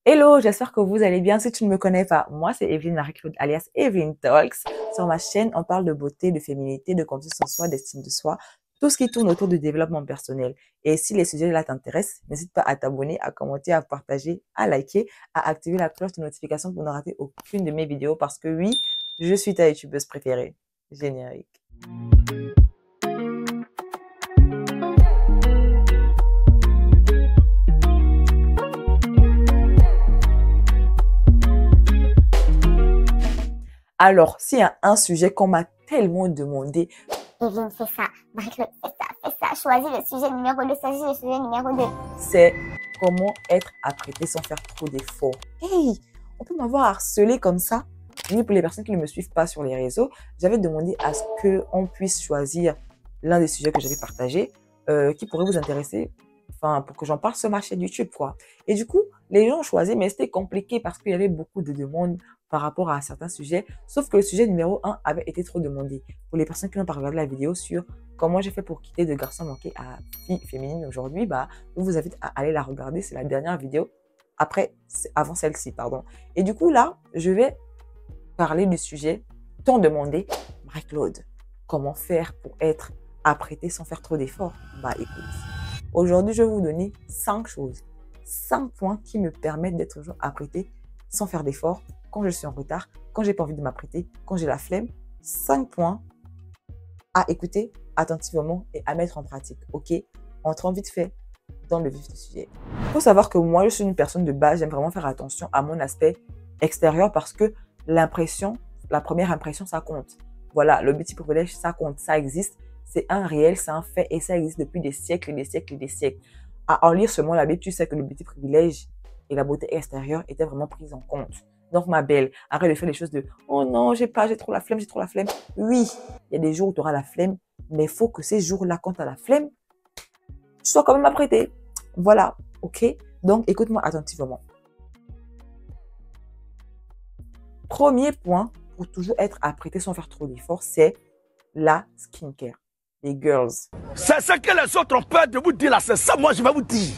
Hello, j'espère que vous allez bien. Si tu ne me connais pas, moi c'est Evelyne Marie-Claude alias Evelyne Talks. Sur ma chaîne, on parle de beauté, de féminité, de confiance en soi, d'estime de soi, tout ce qui tourne autour du développement personnel. Et si les sujets là t'intéressent, n'hésite pas à t'abonner, à commenter, à partager, à liker, à activer la cloche de notification pour ne rater aucune de mes vidéos parce que oui, je suis ta youtubeuse préférée. Générique. Alors, s'il y a un sujet qu'on m'a tellement demandé, Evelyne, c'est ça. Marie-Claude, c'est ça. Choisis le sujet numéro 2. Choisis le sujet numéro 2. c'est comment être apprêté sans faire trop d'efforts. Hey, on peut m'avoir harcelé comme ça. Mais pour les personnes qui ne me suivent pas sur les réseaux, j'avais demandé à ce qu'on puisse choisir l'un des sujets que j'avais partagé qui pourrait vous intéresser, enfin, pour que j'en parle sur ma chaîne YouTube, quoi. Et du coup, les gens ont choisi, mais c'était compliqué parce qu'il y avait beaucoup de demandes par rapport à certains sujets, sauf que le sujet numéro 1 avait été trop demandé. Pour les personnes qui n'ont pas regardé la vidéo sur comment j'ai fait pour quitter de garçon manqué à fille féminine aujourd'hui, bah, je vous invite à aller la regarder, c'est la dernière vidéo, avant celle-ci, pardon. Et du coup, là, je vais parler du sujet tant demandé. Marie-Claude, comment faire pour être apprêtée sans faire trop d'efforts? Bah écoute, aujourd'hui, je vais vous donner 5 choses, 5 points qui me permettent d'être toujours apprêtée sans faire d'efforts quand je suis en retard, quand j'ai pas envie de m'apprêter, quand j'ai la flemme. 5 points à écouter attentivement et à mettre en pratique. Ok, entrons vite fait dans le vif du sujet. Il faut savoir que moi, je suis une personne de base, j'aime vraiment faire attention à mon aspect extérieur parce que la première impression, ça compte. Voilà, le beauty privilège, ça compte, ça existe. C'est un réel, c'est un fait et ça existe depuis des siècles et des siècles et des siècles. À en lire seulement la Bible, tu sais que le beauty privilège et la beauté extérieure étaient vraiment prises en compte. Donc, ma belle, arrête de faire les choses de « Oh non, j'ai trop la flemme, j'ai trop la flemme. » Oui, il y a des jours où tu auras la flemme, mais il faut que ces jours-là, quand tu as la flemme, tu sois quand même apprêté. Voilà, ok? Donc, écoute-moi attentivement. Premier point pour toujours être apprêté sans faire trop d'efforts, c'est la skincare. Les girls. C'est ce que les autres ont peur de vous dire là, c'est ça, moi je vais vous dire.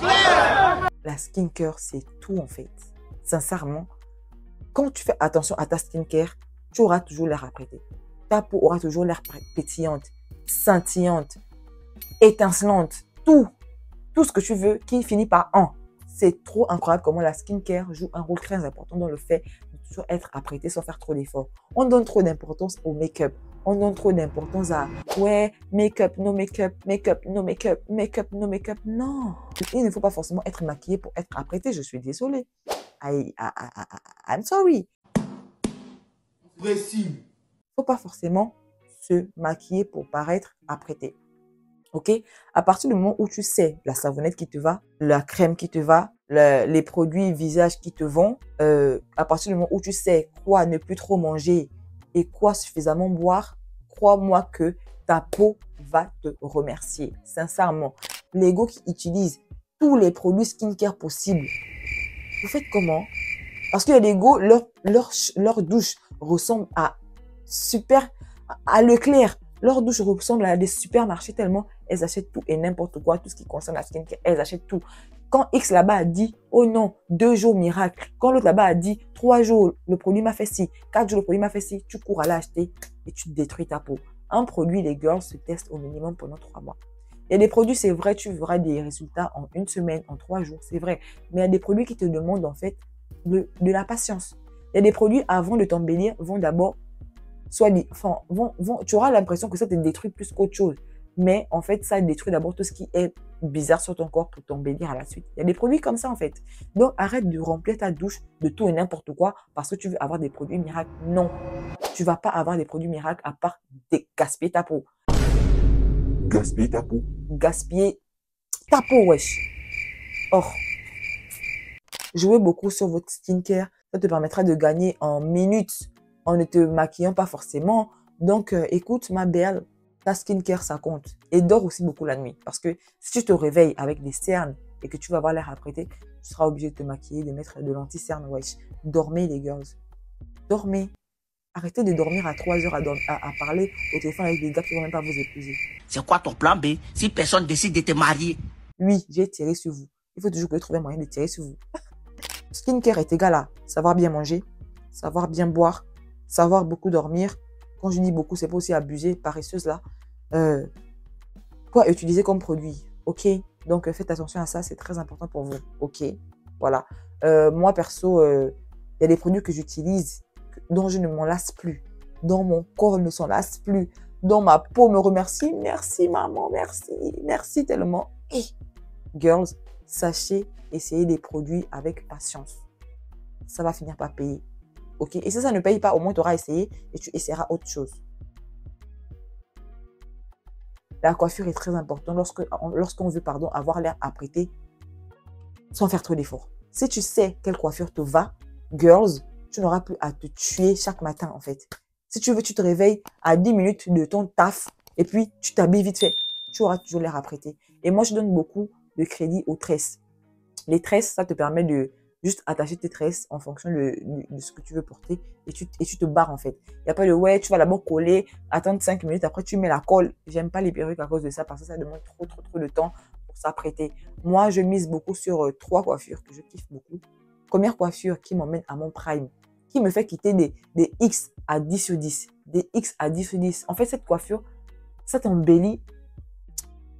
La skincare, c'est tout en fait. Sincèrement, quand tu fais attention à ta skincare, tu auras toujours l'air apprêté. Ta peau aura toujours l'air pétillante, scintillante, étincelante. Tout ce que tu veux qui finit par en. C'est trop incroyable comment la skincare joue un rôle très important dans le fait de toujours être apprêté sans faire trop d'efforts. On donne trop d'importance au make-up. On donne trop d'importance à ouais, make-up, no make-up, make-up, no make-up, make-up, no make-up. Non, il ne faut pas forcément être maquillé pour être apprêté. Je suis désolée. I'm sorry. Précis. Il ne faut pas forcément se maquiller pour paraître apprêté. Ok? À partir du moment où tu sais la savonnette qui te va, la crème qui te va, les produits visage qui te vont, à partir du moment où tu sais quoi ne plus trop manger et quoi suffisamment boire, crois-moi que ta peau va te remercier. Sincèrement, les go qui utilisent tous les produits skincare possibles, vous faites comment? Parce qu'il y a des go, leur douche ressemble à Leclerc. Leur douche ressemble à des supermarchés tellement elles achètent tout et n'importe quoi, tout ce qui concerne la skincare, elles achètent tout. Quand X là-bas a dit, oh non, 2 jours miracle. Quand l'autre là-bas a dit, 3 jours, le produit m'a fait ci, 4 jours, le produit m'a fait ci, tu cours à l'acheter et tu détruis ta peau. Un produit, les girls se testent au minimum pendant 3 mois. Il y a des produits, c'est vrai, tu verras des résultats en 1 semaine, en 3 jours, c'est vrai. Mais il y a des produits qui te demandent en fait de la patience. Il y a des produits, avant de t'embellir, vont d'abord, tu auras l'impression que ça te détruit plus qu'autre chose. Mais en fait, ça détruit d'abord tout ce qui est bizarre sur ton corps pour t'embellir à la suite. Il y a des produits comme ça en fait. Donc, arrête de remplir ta douche de tout et n'importe quoi parce que tu veux avoir des produits miracles. Non, tu vas pas avoir des produits miracles à part gaspiller ta peau. Gaspiller ta peau. Gaspiller ta peau, wesh. Or, jouez beaucoup sur votre skincare. Ça te permettra de gagner en minutes en ne te maquillant pas forcément. Donc, écoute, ma belle, ta skincare, ça compte. Et dors aussi beaucoup la nuit. Parce que si tu te réveilles avec des cernes et que tu vas avoir l'air apprêté, tu seras obligé de te maquiller, de mettre de l'anti-cerne, wesh. Dormez, les girls. Dormez. Arrêtez de dormir à 3 heures à parler au téléphone avec des gars qui ne vont même pas vous épouser. C'est quoi ton plan B si personne décide de te marier? Oui, j'ai tiré sur vous. Il faut toujours trouver un moyen de tirer sur vous. Skincare est égal à savoir bien manger, savoir bien boire, savoir beaucoup dormir. Quand je dis beaucoup, c'est pas aussi abuser, paresseuse là. Quoi utiliser comme produit, ok? Donc, faites attention à ça, c'est très important pour vous, ok? Voilà. Moi, perso, il y a des produits que j'utilise dont je ne m'en lasse plus, dont mon corps ne s'en lasse plus, dont ma peau me remercie. Merci, maman, merci, merci tellement. Et, girls, sachez essayer des produits avec patience. Ça va finir par payer, ok? Et si ça ne paye pas, au moins tu auras essayé et tu essaieras autre chose. La coiffure est très importante lorsqu'on veut avoir l'air apprêté sans faire trop d'efforts. Si tu sais quelle coiffure te va, girls, tu n'auras plus à te tuer chaque matin en fait. Si tu veux, tu te réveilles à 10 minutes de ton taf et puis tu t'habilles vite fait. Tu auras toujours l'air apprêté. Et moi, je donne beaucoup de crédit aux tresses. Les tresses, ça te permet de juste attacher tes tresses en fonction de ce que tu veux porter et tu te barres en fait. Il n'y a pas de ouais, tu vas d'abord coller, attendre 5 minutes, après tu mets la colle. J'aime pas les perruques à cause de ça parce que ça demande trop de temps pour s'apprêter. Moi, je mise beaucoup sur 3 coiffures que je kiffe beaucoup. Première coiffure qui m'emmène à mon prime, qui me fait quitter des X à 10 sur 10. Des X à 10 sur 10. En fait, cette coiffure, ça t'embellit.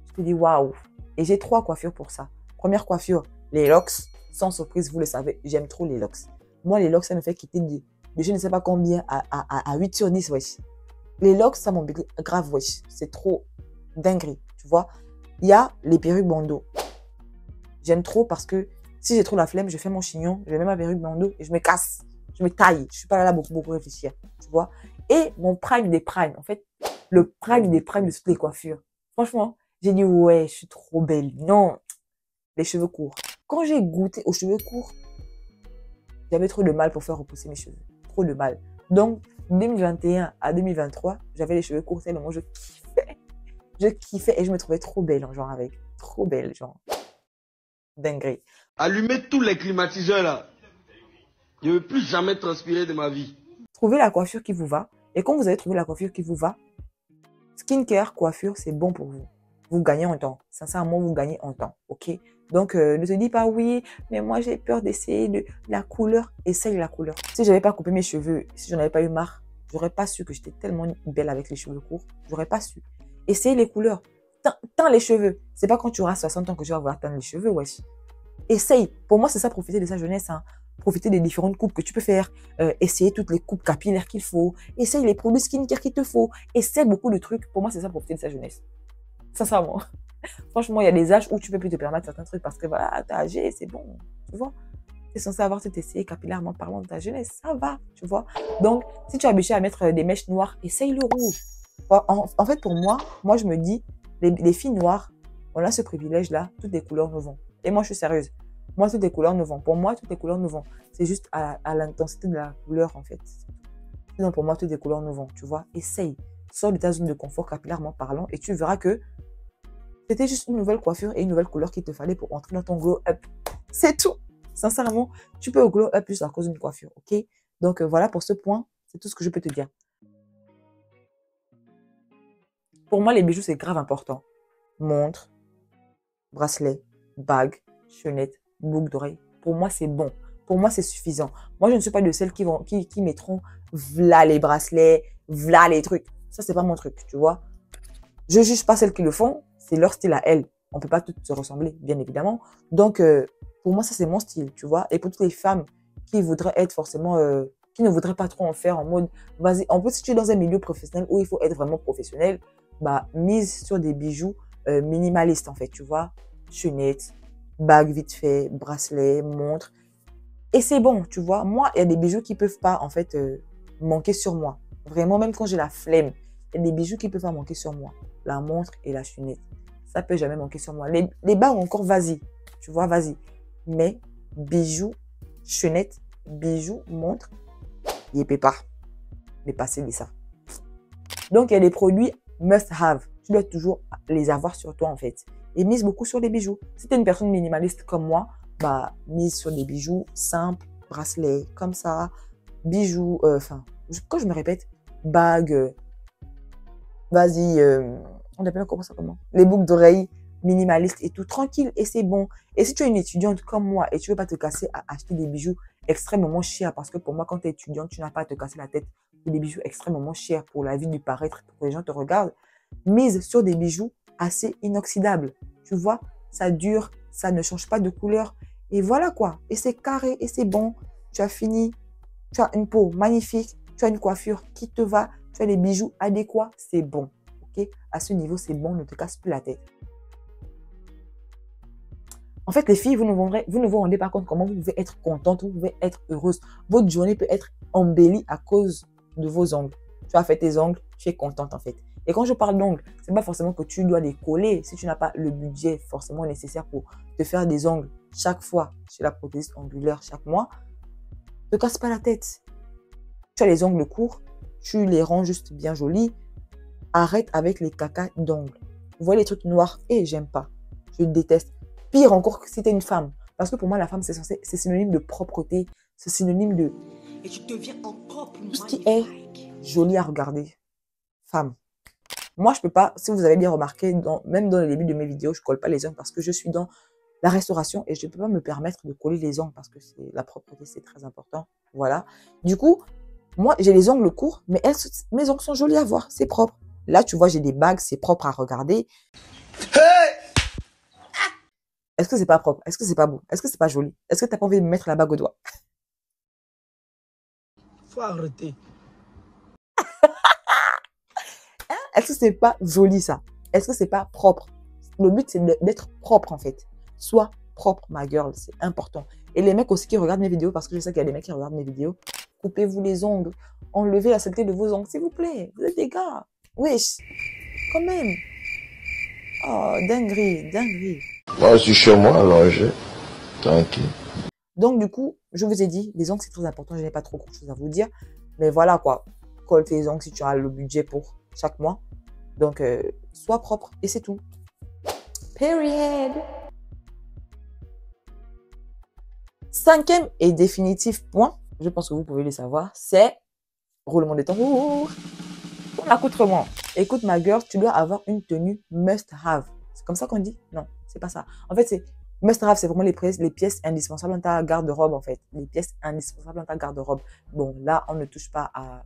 Je te dis waouh. Et j'ai 3 coiffures pour ça. Première coiffure, les locks. Sans surprise, vous le savez, j'aime trop les locks. Moi, les locks, ça me fait quitter de je ne sais pas combien à 8 sur 10, wesh. Les locks, ça m'embellit grave, wesh. C'est trop dinguerie, tu vois. Il y a les perruques bandeau. J'aime trop parce que si j'ai trop la flemme, je fais mon chignon, je mets ma perruque bandeau et je me casse. Je me taille. Je suis pas là beaucoup réfléchir, tu vois. Et mon prime des primes, en fait, le prime des primes de toutes les coiffures. Franchement, j'ai dit, ouais, je suis trop belle. Non, les cheveux courts. Quand j'ai goûté aux cheveux courts, j'avais trop de mal pour faire repousser mes cheveux. Trop de mal. Donc, 2021 à 2023, j'avais les cheveux courts tellement je kiffais. Je kiffais et je me trouvais trop belle, genre, avec. Trop belle, genre. Dinguerie. Allumez tous les climatiseurs là. Je ne veux plus jamais transpirer de ma vie. Trouvez la coiffure qui vous va. Et quand vous avez trouvé la coiffure qui vous va, skincare, coiffure, c'est bon pour vous. Vous gagnez en temps. Sincèrement, vous gagnez en temps. Ok? Donc, ne te dis pas oui, mais moi j'ai peur d'essayer de la couleur. Essaye la couleur. Si j'avais pas coupé mes cheveux, si j'en avais pas eu marre, j'aurais pas su que j'étais tellement belle avec les cheveux courts. J'aurais pas su. Essaye les couleurs. Teins les cheveux. C'est pas quand tu auras 60 ans que tu vas vouloir teindre les cheveux, wesh. Essaye. Pour moi, c'est ça, profiter de sa jeunesse. Hein. Profiter des différentes coupes que tu peux faire. Essayer toutes les coupes capillaires qu'il faut. Essaye les produits skincare qu'il te faut. Essaye beaucoup de trucs. Pour moi, c'est ça, profiter de sa jeunesse. Sincèrement. Franchement, il y a des âges où tu peux plus te permettre certains trucs parce que voilà, t'es âgé, c'est bon. Tu vois? Tu es censé avoir tout essayé capillairement parlant de ta jeunesse. Ça va, tu vois? Donc, si tu es habitué à mettre des mèches noires, essaye le rouge. En fait, pour moi, je me dis, les filles noires, on a ce privilège-là, toutes les couleurs nous vont. Et moi, je suis sérieuse. Moi, toutes les couleurs nous vont. Pour moi, toutes les couleurs nous vont. C'est juste à l'intensité de la couleur, en fait. Sinon, pour moi, toutes les couleurs nous vont, tu vois? Essaye. Sors de ta zone de confort capillairement parlant et tu verras que c'était juste une nouvelle coiffure et une nouvelle couleur qu'il te fallait pour entrer dans ton glow up. C'est tout. Sincèrement, tu peux glow up juste à cause d'une coiffure, ok? Donc, voilà pour ce point. C'est tout ce que je peux te dire. Pour moi, les bijoux, c'est grave important. Montre, bracelet, bague, chaînette, boucle d'oreille. Pour moi, c'est bon. Pour moi, c'est suffisant. Moi, je ne suis pas de celles qui mettront v'là les bracelets, v'là les trucs. Ça, c'est pas mon truc, tu vois. Je juge pas celles qui le font. C'est leur style à elles. On ne peut pas toutes se ressembler, bien évidemment. Donc, pour moi, ça, c'est mon style, tu vois. Et pour toutes les femmes qui voudraient être forcément, qui ne voudraient pas trop en faire en mode, vas-y. En plus, si tu es dans un milieu professionnel où il faut être vraiment professionnel, bah, mise sur des bijoux minimalistes, en fait, tu vois. Chaînette, bague vite fait, bracelet, montre. Et c'est bon, tu vois. Moi, il y a des bijoux qui ne peuvent pas, en fait, manquer sur moi. Vraiment, même quand j'ai la flemme, il y a des bijoux qui ne peuvent pas manquer sur moi. La montre et la chaînette. Ça peut jamais manquer sur moi. Les bagues encore, vas-y. Tu vois, vas-y. Mais bijoux, chaînette, bijoux, montre, il peut pas. Mais passer de ça. Donc, il y a des produits must have. Tu dois toujours les avoir sur toi, en fait. Et mise beaucoup sur les bijoux. Si tu es une personne minimaliste comme moi, bah, mise sur des bijoux simples, bracelets, comme ça, bijoux, quand je me répète, bagues, vas-y, on appelle comment ça comment? Les boucles d'oreilles, minimaliste et tout, tranquille, et c'est bon. Et si tu es une étudiante comme moi et tu veux pas te casser à acheter des bijoux extrêmement chers, parce que pour moi, quand tu es étudiante, tu n'as pas à te casser la tête pour des bijoux extrêmement chers pour la vie du paraître, pour que les gens te regardent, mise sur des bijoux assez inoxydables. Tu vois, ça dure, ça ne change pas de couleur. Et voilà quoi. Et c'est carré et c'est bon. Tu as fini. Tu as une peau magnifique. Tu as une coiffure qui te va. Tu as les bijoux adéquats. C'est bon. Ok? À ce niveau, c'est bon. Ne te casse plus la tête. En fait, les filles, vous ne vous rendez pas compte comment vous pouvez être contente, vous pouvez être heureuse. Votre journée peut être embellie à cause de vos ongles. Tu as fait tes ongles, tu es contente en fait. Et quand je parle d'ongles, ce n'est pas forcément que tu dois les coller si tu n'as pas le budget forcément nécessaire pour te faire des ongles chaque fois chez la prothésiste ongulaire chaque mois. Ne te casse pas la tête. Tu as les ongles courts, tu les rends juste bien jolis. Arrête avec les cacas d'ongles. Vous voyez les trucs noirs? J'aime pas. Je déteste. Pire encore que si tu es une femme. Parce que pour moi, la femme, c'est synonyme de propreté. C'est synonyme de... Et tu deviens encore plus tout ce qui est joli à regarder. Femme. Moi, je peux pas, si vous avez bien remarqué, même dans le début de mes vidéos, je colle pas les ongles parce que je suis dans la restauration et je ne peux pas me permettre de coller les ongles parce que la propreté, c'est très important. Voilà. Du coup, moi, j'ai les ongles courts, mais mes ongles sont jolis à voir. C'est propre. Là, tu vois, j'ai des bagues, c'est propre à regarder. Est-ce que c'est pas propre? Est-ce que c'est pas beau? Est-ce que c'est pas joli? Est-ce que tu n'as pas envie de me mettre la bague au doigt? Faut arrêter. Est-ce que c'est pas joli ça? Est-ce que c'est pas propre? Le but, c'est d'être propre en fait. Sois propre, ma girl, c'est important. Et les mecs aussi qui regardent mes vidéos, parce que je sais qu'il y a des mecs qui regardent mes vidéos, coupez-vous les ongles, enlevez la saleté de vos ongles, s'il vous plaît. Vous êtes des gars. Wesh, quand même. Oh, dinguerie, dinguerie. Moi, je suis chez moi, allongé, tranquille. Donc, du coup, je vous ai dit, les ongles, c'est très important. Je n'ai pas trop de choses à vous dire. Mais voilà, quoi. Colle tes ongles si tu as le budget pour chaque mois. Donc, sois propre et c'est tout. Period. 5e et définitif point, je pense que vous pouvez le savoir, c'est roulement de tambour. Pour l'accoutrement. Écoute, ma girl, tu dois avoir une tenue must-have. C'est comme ça qu'on dit? Non, c'est pas ça. En fait, c'est must-have, c'est vraiment les pièces indispensables dans ta garde-robe, en fait. Les pièces indispensables dans ta garde-robe. Bon, là, on ne touche pas à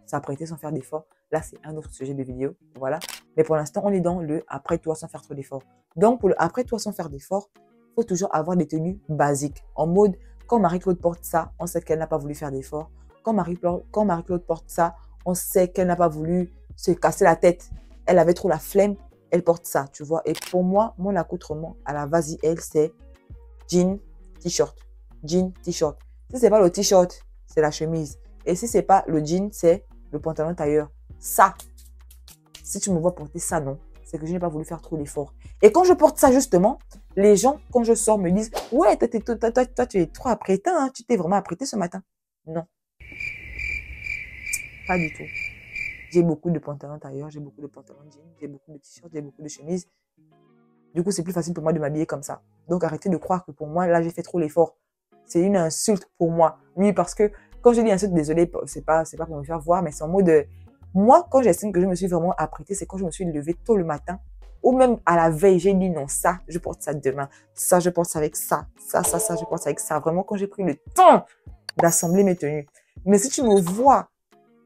s'apprêter sans faire d'efforts. Là, c'est un autre sujet de vidéo. Voilà. Mais pour l'instant, on est dans le après-toi sans faire trop d'efforts. Donc, pour le après-toi sans faire d'efforts, il faut toujours avoir des tenues basiques. En mode, quand Marie-Claude porte ça, on sait qu'elle n'a pas voulu faire d'efforts. Quand Marie-Claude porte ça, on sait qu'elle n'a pas voulu se casser la tête. Elle avait trop la flemme, elle porte ça, tu vois. Et pour moi, mon accoutrement à la vas-y, elle, c'est jean, t-shirt. Jean, t-shirt. Si c'est pas le t-shirt, c'est la chemise. Et si c'est pas le jean, c'est le pantalon tailleur. Ça, si tu me vois porter ça, non, c'est que je n'ai pas voulu faire trop d'efforts. Et quand je porte ça, justement, les gens, quand je sors, me disent « Ouais, toi, tu es trop apprêté, hein, tu t'es vraiment apprêté ce matin. » Non. Pas du tout. J'ai beaucoup de pantalons tailleurs, j'ai beaucoup de pantalons jeans, j'ai beaucoup de t-shirts, j'ai beaucoup de chemises. Du coup, c'est plus facile pour moi de m'habiller comme ça. Donc, arrêtez de croire que pour moi, là, j'ai fait trop l'effort. C'est une insulte pour moi. Oui, parce que quand je dis insulte, désolé, c'est pas pour me faire voir, mais c'est en mode de... Moi, quand j'estime que je me suis vraiment apprêtée, c'est quand je me suis levée tôt le matin ou même à la veille, j'ai dit non, ça, je porte ça demain. Ça, je porte ça avec ça. Ça, je porte ça avec ça. Vraiment, quand j'ai pris le temps d'assembler mes tenues. Mais si tu me vois,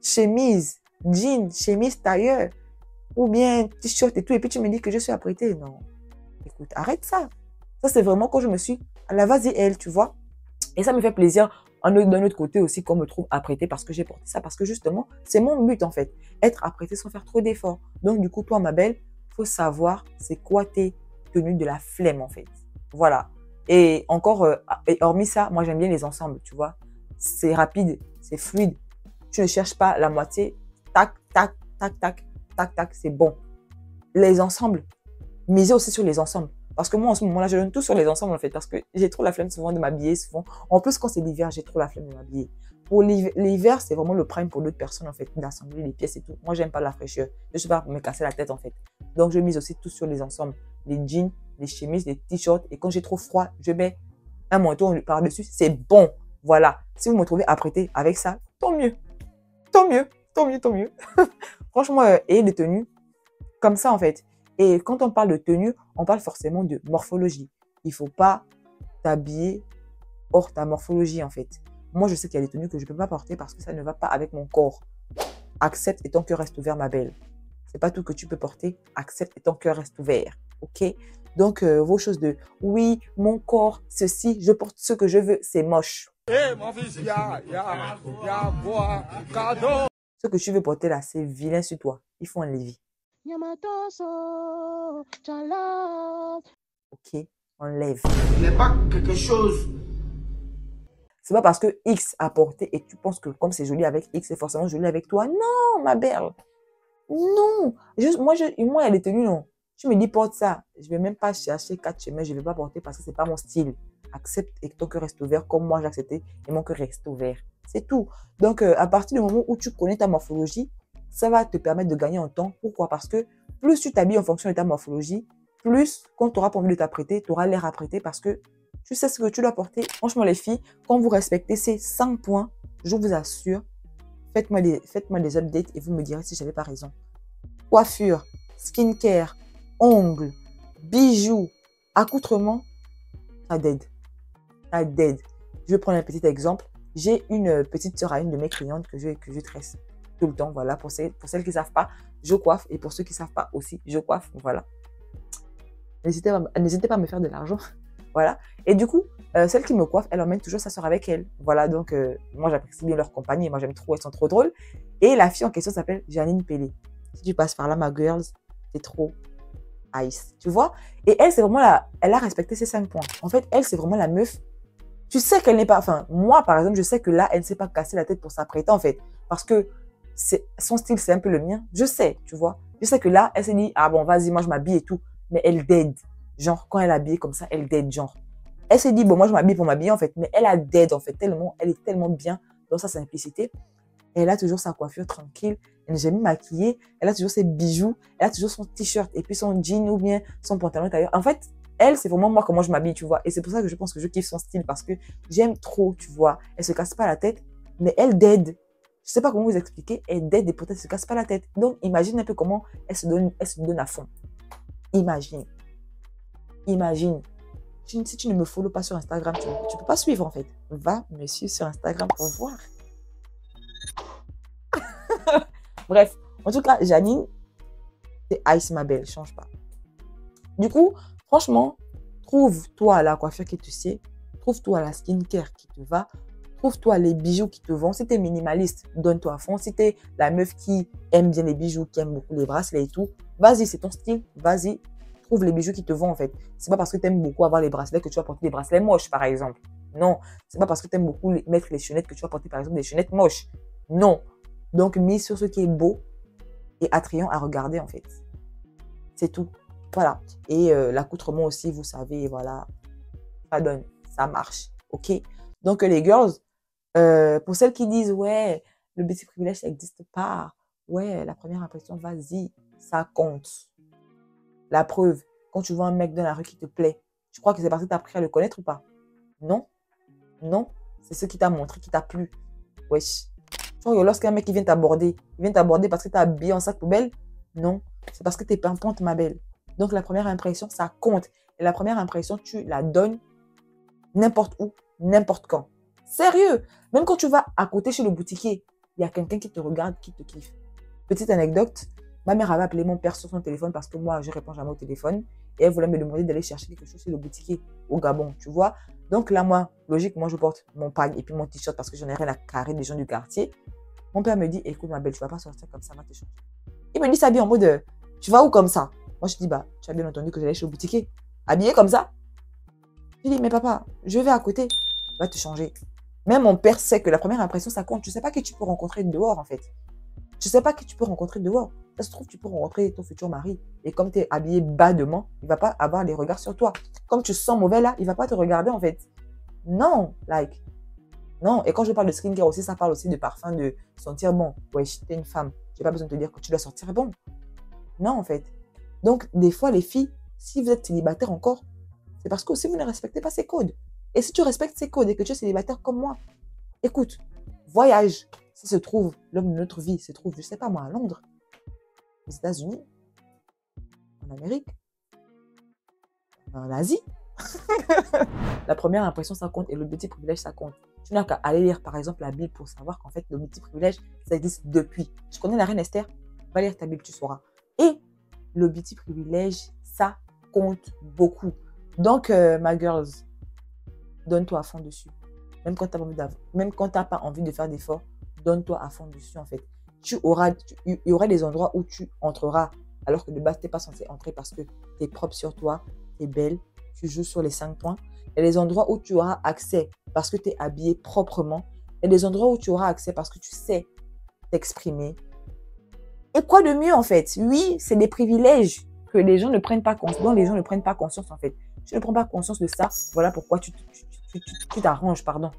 chemise, jean, chemise tailleur, ou bien t-shirt et tout, et puis tu me dis que je suis apprêtée, non. Écoute, arrête ça. Ça, c'est vraiment quand je me suis à la vas-y elle, tu vois. Et ça me fait plaisir d'un autre côté aussi qu'on me trouve apprêtée parce que j'ai porté ça. Parce que justement, c'est mon but en fait. Être apprêtée sans faire trop d'efforts. Donc du coup, toi, ma belle, faut savoir c'est quoi tes tenues de la flemme en fait. Voilà. Et encore, et hormis ça, moi j'aime bien les ensembles, tu vois. C'est rapide, c'est fluide. Tu ne cherches pas la moitié. Tac, tac, tac, tac, tac, tac, c'est bon. Les ensembles, misez aussi sur les ensembles. Parce que moi, en ce moment-là, je donne tout sur les ensembles, en fait. Parce que j'ai trop la flemme souvent de m'habiller, souvent. En plus, quand c'est l'hiver, j'ai trop la flemme de m'habiller. Pour l'hiver, c'est vraiment le prime pour d'autres personnes, en fait, d'assembler les pièces et tout. Moi, j'aime pas la fraîcheur. Je suis pas pour me casser la tête, en fait. Donc, je mise aussi tout sur les ensembles. Les jeans, les chemises, les t-shirts. Et quand j'ai trop froid, je mets un manteau par-dessus. C'est bon. Voilà. Si vous me trouvez apprêtée avec ça, tant mieux. Tant mieux. Tant mieux, tant mieux. Franchement, ayez des tenues comme ça, en fait. Et quand on parle de tenue, on parle forcément de morphologie. Il ne faut pas t'habiller hors ta morphologie, en fait. Moi, je sais qu'il y a des tenues que je ne peux pas porter parce que ça ne va pas avec mon corps. Accepte et ton cœur reste ouvert, ma belle. C'est pas tout que tu peux porter. Accepte et ton cœur reste ouvert. OK? Donc, vos choses de « oui, mon corps, ceci, je porte ce que je veux », c'est moche. Mon fils, y'a quoi, cadeau. Ce que tu veux porter là, c'est vilain sur toi. Il faut enlever. OK? Enlève. Ce n'est pas quelque chose. C'est pas parce que X a porté et tu penses que comme c'est joli avec X, c'est forcément joli avec toi. Non, ma belle. Non. Juste, moi, il y a des tenues, non. Tu me dis, porte ça. Je vais même pas chercher 4 chemins. Je vais pas porter parce que c'est pas mon style. Accepte et que ton cœur reste ouvert comme moi j'ai accepté et mon cœur reste ouvert. C'est tout. Donc, à partir du moment où tu connais ta morphologie, ça va te permettre de gagner en temps. Pourquoi? Parce que plus tu t'habilles en fonction de ta morphologie, plus quand tu auras pas envie de t'apprêter, tu auras l'air apprêté parce que tu sais ce que tu dois porter. Franchement, les filles, quand vous respectez ces 5 points, je vous assure, faites-moi des updates et vous me direz si j'avais pas raison. Coiffure, skincare, ongles, bijoux, accoutrements, ça dead. Ça dead. Je vais prendre un petit exemple. J'ai une petite sœur à une de mes clientes que je tresse tout le temps. Voilà, pour celles qui ne savent pas, je coiffe. Et pour ceux qui ne savent pas aussi, je coiffe. Voilà. N'hésitez pas à me faire de l'argent. Voilà. Et du coup, celle qui me coiffe, elle emmène toujours sa sœur avec elle. Voilà, donc moi j'apprécie bien leur compagnie. Moi j'aime trop, elles sont trop drôles. Et la fille en question s'appelle Janine Pelé. Si tu passes par là, ma girls, c'est trop ice. Tu vois? Et elle, c'est vraiment elle a respecté ces 5 points. En fait, elle, c'est vraiment la meuf. Tu sais qu'elle n'est pas... Enfin, moi, par exemple, je sais que là, elle ne s'est pas cassé la tête pour s'apprêter, en fait. Parce que son style, c'est un peu le mien. Je sais, tu vois. Je sais que là, elle s'est dit, ah bon, vas-y, moi, je m'habille et tout. Mais elle dead. Genre, quand elle est habillée comme ça, elle dead, genre. Elle s'est dit, bon, moi, je m'habille pour m'habiller, en fait. Mais elle a dead, en fait, tellement. Elle est tellement bien dans sa simplicité. Et elle a toujours sa coiffure tranquille. Elle n'est jamais maquillée. Elle a toujours ses bijoux. Elle a toujours son t-shirt et puis son jean ou bien son pantalon tailleur. En fait, elle, c'est vraiment moi comment je m'habille, tu vois. Et c'est pour ça que je pense que je kiffe son style parce que j'aime trop, tu vois. Elle se casse pas la tête, mais elle dead. Je sais pas comment vous expliquer. Elle dead et peut-être elle se casse pas la tête. Donc, imagine un peu comment elle se donne à fond. Imagine. Si tu ne me follow pas sur Instagram, tu peux pas suivre en fait. Va me suivre sur Instagram pour voir. Bref, en tout cas, Janine, c'est ice, ma belle, change pas. Du coup, franchement, trouve-toi la coiffure qui te sied, trouve-toi la skincare qui te va, trouve-toi les bijoux qui te vont. Si tu es minimaliste, donne-toi à fond. Si tu es la meuf qui aime bien les bijoux, qui aime beaucoup les bracelets et tout, vas-y, c'est ton style, vas-y, trouve les bijoux qui te vont en fait. C'est pas parce que tu aimes beaucoup avoir les bracelets que tu vas porter des bracelets moches, par exemple. Non, c'est pas parce que tu aimes beaucoup mettre les chaînettes que tu vas porter, par exemple, des chaînettes moches. Non. Donc, mise sur ce qui est beau et attrayant à regarder, en fait. C'est tout. Voilà. Et l'accoutrement aussi, vous savez, voilà, ça donne, ça marche. OK? Donc, les girls, pour celles qui disent, ouais, le petit privilège, ça n'existe pas. Ouais, la première impression, vas-y, ça compte. La preuve, quand tu vois un mec dans la rue qui te plaît, tu crois que c'est parce que tu as appris à le connaître ou pas? Non. Non. C'est ce qui t'a montré, qui t'a plu. Wesh. Lorsqu'un mec vient t'aborder, parce que tu es habillé en sac poubelle? Non, c'est parce que tu es pimpante, ma belle. Donc, la première impression, ça compte. Et la première impression, tu la donnes n'importe où, n'importe quand. Sérieux! Même quand tu vas à côté chez le boutiquier, il y a quelqu'un qui te regarde, qui te kiffe. Petite anecdote, ma mère avait appelé mon père sur son téléphone parce que moi, je ne réponds jamais au téléphone. Et elle voulait me demander d'aller chercher quelque chose chez le boutiquier au Gabon, tu vois. Donc là, moi, logique, moi, je porte mon pagne et puis mon t-shirt parce que j'en ai rien à carrer des gens du quartier. Mon père me dit, écoute, ma belle, tu ne vas pas sortir comme ça, va te changer. Il me dit ça bien en mode, tu vas où comme ça? Moi, je dis, bah, tu as bien entendu que j'allais chez le boutiquier. Habillé comme ça? Je dis, mais papa, je vais à côté. Va te changer. Même mon père sait que la première impression, ça compte. Tu ne sais pas qui tu peux rencontrer dehors, en fait. Tu ne sais pas qui tu peux rencontrer dehors. Ça se trouve, tu peux rencontrer ton futur mari. Et comme tu es habillé badement, il ne va pas avoir des regards sur toi. Comme tu sens mauvais là, il ne va pas te regarder, en fait. Non, like. Non, et quand je parle de skincare aussi, ça parle aussi de parfum, de sentir bon. Ouais, t'es une femme. Je n'ai pas besoin de te dire que tu dois sentir bon. Non, en fait. Donc, des fois, les filles, si vous êtes célibataire encore, c'est parce que aussi vous ne respectez pas ces codes. Et si tu respectes ces codes et que tu es célibataire comme moi, écoute, voyage. Ça se trouve, l'homme de notre vie se trouve, je ne sais pas moi, à Londres, aux États-Unis, en Amérique, en Asie. La première impression, ça compte et le petit privilège, ça compte. Tu n'as qu'à aller lire, par exemple, la Bible pour savoir qu'en fait, le petit privilège, ça existe depuis. Tu connais la reine Esther? Va lire ta Bible, tu sauras. Et le petit privilège, ça compte beaucoup. Donc, ma girls, donne-toi à fond dessus. Même quand tu n'as pas envie de faire d'efforts, donne-toi à fond dessus, en fait. Il y aura des endroits où tu entreras, alors que de base, tu n'es pas censé entrer parce que tu es propre sur toi, tu es belle, tu joues sur les 5 points. Il y a des endroits où tu auras accès parce que tu es habillé proprement. Il y a des endroits où tu auras accès parce que tu sais t'exprimer. Et quoi de mieux, en fait? Oui, c'est des privilèges que les gens ne prennent pas conscience, dont les gens ne prennent pas conscience, en fait. Tu ne prends pas conscience de ça, voilà pourquoi tu t'arranges, pardon.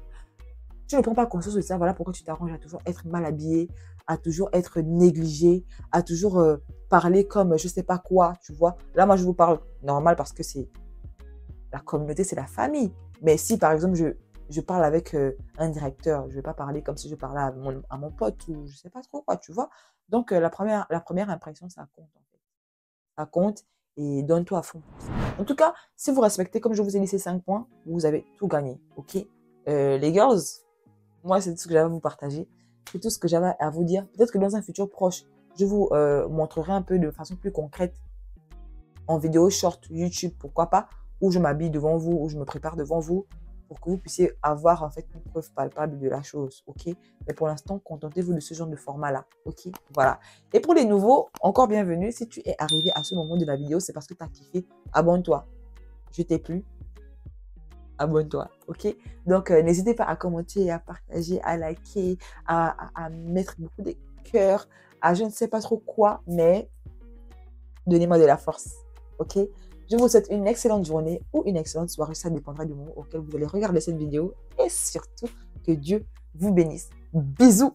Tu ne prends pas conscience de ça, voilà pourquoi tu t'arranges à toujours être mal habillé, à toujours être négligé, à toujours parler comme je ne sais pas quoi, tu vois. Là, moi, je vous parle normal parce que c'est la communauté, c'est la famille. Mais si, par exemple, je parle avec un directeur, je ne vais pas parler comme si je parlais à mon pote ou je ne sais pas trop quoi, tu vois. Donc, la première impression, ça compte, en fait. Ça compte et donne-toi à fond. En tout cas, si vous respectez, comme je vous ai dit, ces 5 points, vous avez tout gagné, ok? Les girls, moi, c'est tout ce que j'avais à vous partager. C'est tout ce que j'avais à vous dire. Peut-être que dans un futur proche, je vous montrerai un peu de façon plus concrète en vidéo short YouTube, pourquoi pas, où je m'habille devant vous, où je me prépare devant vous, pour que vous puissiez avoir en fait une preuve palpable de la chose, ok? Mais pour l'instant, contentez-vous de ce genre de format-là, ok? Voilà. Et pour les nouveaux, encore bienvenue. Si tu es arrivé à ce moment de la vidéo, c'est parce que tu as kiffé. Abonne-toi. Je t'ai plu. Abonne-toi, ok? Donc, n'hésitez pas à commenter, à partager, à liker, à mettre beaucoup de cœurs, à je ne sais pas trop quoi, mais donnez-moi de la force, ok? Je vous souhaite une excellente journée ou une excellente soirée. Ça dépendra du moment auquel vous allez regarder cette vidéo. Et surtout, que Dieu vous bénisse. Bisous!